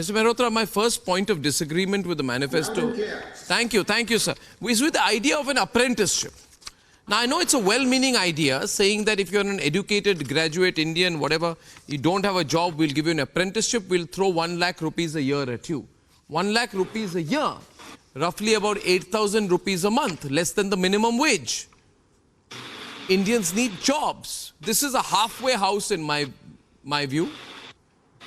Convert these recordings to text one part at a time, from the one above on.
Mr. Mehrotra, my first point of disagreement with the manifesto, thank you, sir, is with the idea of an apprenticeship. Now, I know it's a well-meaning idea, saying that if you're an educated graduate Indian, whatever, you don't have a job, we'll give you an apprenticeship, we'll throw 1 lakh rupees a year at you. 1 lakh rupees a year, roughly about 8,000 rupees a month, less than the minimum wage. Indians need jobs. This is a halfway house in my view.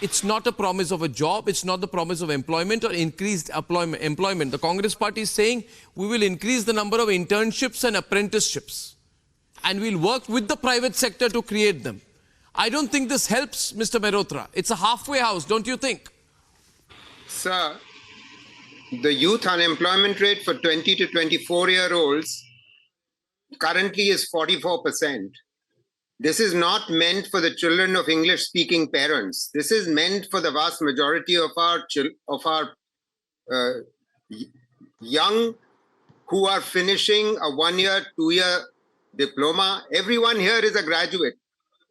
It's not a promise of a job. It's not the promise of employment or increased employment. The Congress party is saying we will increase the number of internships and apprenticeships. And we'll work with the private sector to create them. I don't think this helps, Mr. Mehrotra. It's a halfway house, don't you think? Sir, the youth unemployment rate for 20 to 24-year-olds currently is 44%. This is not meant for the children of English-speaking parents. This is meant for the vast majority of our young who are finishing a 1-year, 2-year diploma. Everyone here is a graduate.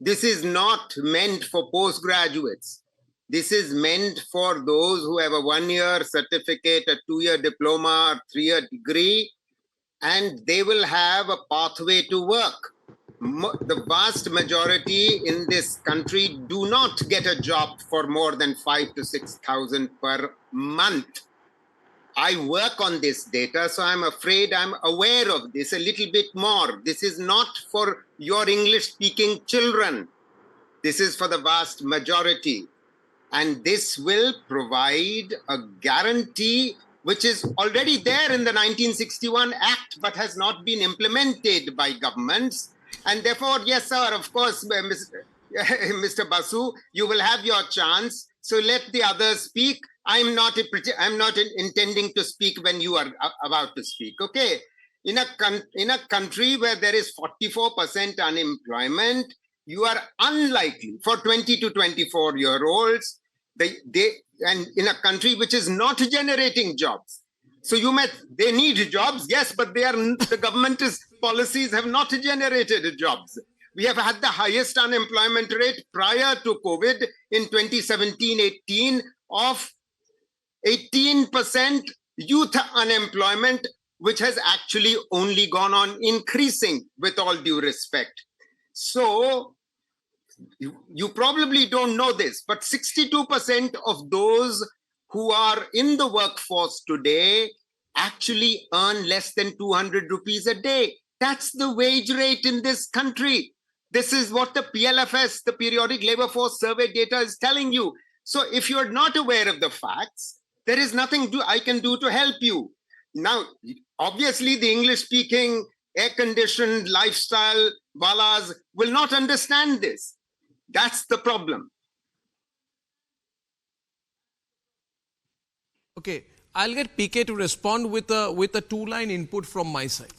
This is not meant for postgraduates. This is meant for those who have a 1-year certificate, a 2-year diploma, or 3-year degree, and they will have a pathway to work. The vast majority in this country do not get a job for more than 5,000 to 6,000 per month. I work on this data, so I'm afraid I'm aware of this a little bit more. This is not for your English-speaking children. This is for the vast majority. And this will provide a guarantee which is already there in the 1961 Act, but has not been implemented by governments. And therefore, yes, sir, of course, Mr. Basu, you will have your chance. So let the others speak. I'm not intending to speak when you are about to speak. Okay. In a country where there is 44% unemployment, you are unlikely for 20 to 24-year-olds, and in a country which is not generating jobs. So they need jobs, yes, but the government's policies have not generated jobs. We have had the highest unemployment rate prior to COVID in 2017-18 of 18% youth unemployment, which has actually only gone on increasing, with all due respect. So you probably don't know this, but 62% of those who are in the workforce today actually earn less than 200 rupees a day. That's the wage rate in this country. This is what the PLFS, the Periodic Labor Force Survey data, is telling you. So if you're not aware of the facts, there is nothing I can do to help you. Now, obviously, the English-speaking, air-conditioned lifestyle walas will not understand this. That's the problem. Okay, I'll get PK to respond with a two-line input from my side.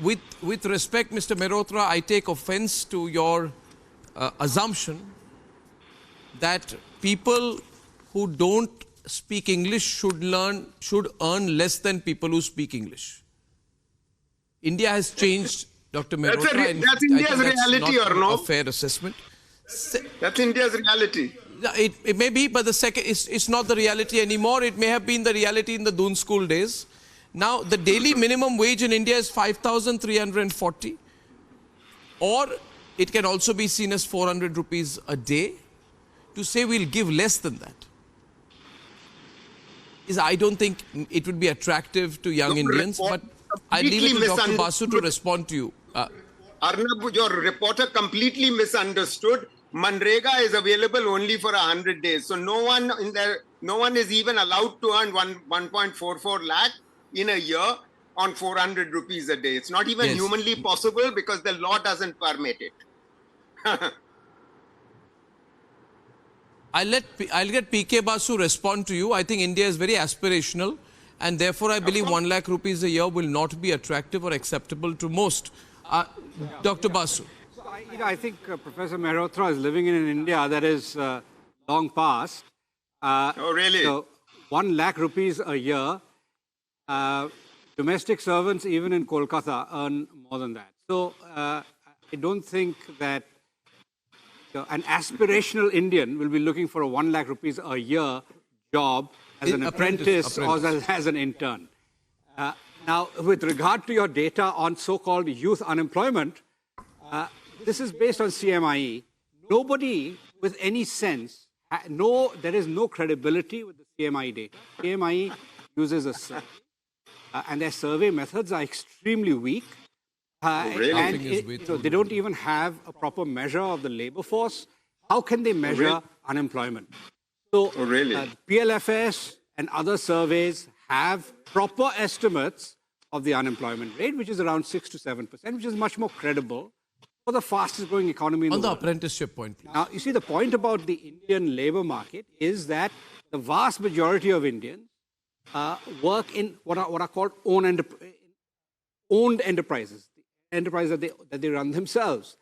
With respect, Mr. Mehrotra, I take offense to your assumption that people who don't speak English should earn less than people who speak English. India has changed, Dr. Mehrotra. That's India's reality, or no? A fair assessment. That's India's reality. It may be, but the second, it's not the reality anymore. It may have been the reality in the Doon school days. Now, the daily minimum wage in India is 5,340, or it can also be seen as 400 rupees a day. To say we'll give less than that I don't think it would be attractive to young Indians, but I leave it to Dr. Basu to respond to you. Arnab, your reporter completely misunderstood. Manrega is available only for 100 days. So no one is even allowed to earn 1.44 lakh in a year on 400 rupees a day. It's not even humanly possible because the law doesn't permit it. I'll get PK Basu respond to you. I think India is very aspirational, and therefore I believe 1 lakh rupees a year will not be attractive or acceptable to most. Dr. Basu. I think Professor Mehrotra is living in an India that is long past. Oh, really? So 1 lakh rupees a year, domestic servants even in Kolkata earn more than that. So I don't think that an aspirational Indian will be looking for a 1 lakh rupees a year job as an apprentice or as an intern. Now, with regard to your data on so-called youth unemployment, this is based on CMIE. Nobody with any sense, there is no credibility with the CMIE data. CMIE uses a survey, and their survey methods are extremely weak. Really? And they don't even have a proper measure of the labor force. How can they measure unemployment? So PLFS and other surveys have proper estimates of the unemployment rate, which is around 6 to 7%, which is much more credible for the fastest growing economy in the world. On the apprenticeship point, please. Now, you see, the point about the Indian labor market is that the vast majority of Indians work in what are called owned enterprises, enterprises that they run themselves.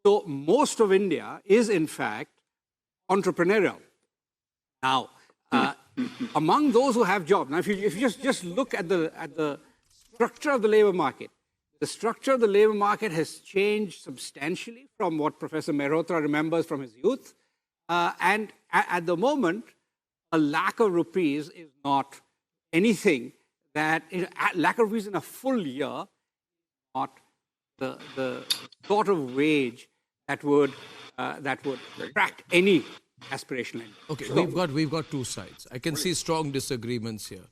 So most of India is, in fact, entrepreneurial. Now, among those who have jobs, now if you just look at the structure of the labor market, the structure of the labor market has changed substantially from what Professor Mehrotra remembers from his youth. And at the moment, a lakh of rupees is not anything that, a lakh of rupees in a full year, not the sort of wage that would attract any aspirational end. Okay, so we've got two sides. I can see strong disagreements here.